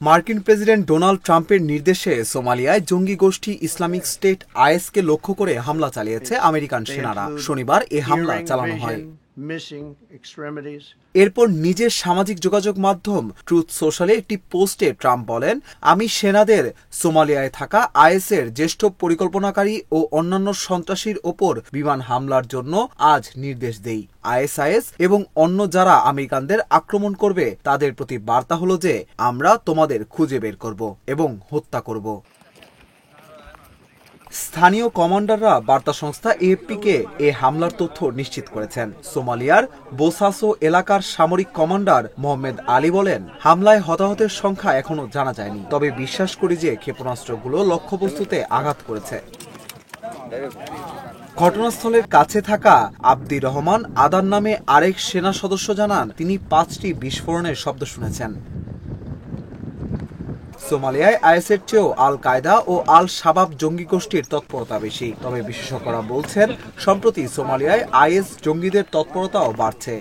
মার্কিন president Donald ট্রাম্পের নির্দেশে সোমালিয়ায় জঙ্গি গোষ্ঠী ইসলামিক স্টেট আইএসকে লক্ষ্য করে হামলা চালিয়েছে আমেরিকান সেনারা। শনিবার এ হামলা চালানো হয়। এরপর নিজের সামাজিক যোগাযোগ মাধ্যম ট্রুথ সোশ্যালে একটি পোস্টে ট্রাম্প বলেন, আমি সেনাদের সোমালিয়ায় থাকা আইএসের জ্যেষ্ঠ পরিকল্পনাকারী ও অন্যান্য সন্ত্রাসীর ওপর বিমান হামলার জন্য আজ নির্দেশ দেই। আইএসআইএস এবং অন্য যারা আমেরিকানদের আক্রমণ করবে তাদের প্রতি বার্তা হলো যে আমরা তোমাদের খুঁজে বের করব এবং হত্যা করব। স্থানীয় কমান্ডাররা বার্তা সংস্থা এএফপিকে এ হামলার তথ্য নিশ্চিত করেছেন। সোমালিয়ার বোসাসো এলাকার সামরিক কমান্ডার মোহাম্মদ আলী বলেন, হামলায় হতাহতের সংখ্যা এখনো জানা যায়নি, তবে বিশ্বাস করি যে ক্ষেপণাস্ত্রগুলো লক্ষ্যবস্তুতে আঘাত করেছে। ঘটনাস্থলের কাছে থাকা আব্দি রহমান আদান নামে আরেক সেনা সদস্য জানান, তিনি 5টি বিস্ফোরণের শব্দ শুনেছেন। সোমালিয়ায় আইএসের চেয়েও আল কায়দা ও আল শাবাব জঙ্গি গোষ্ঠীর তৎপরতা বেশি, তবে বিশেষজ্ঞরা বলছেন সম্প্রতি সোমালিয়ায় আইএস জঙ্গিদের তৎপরতাও বাড়ছে।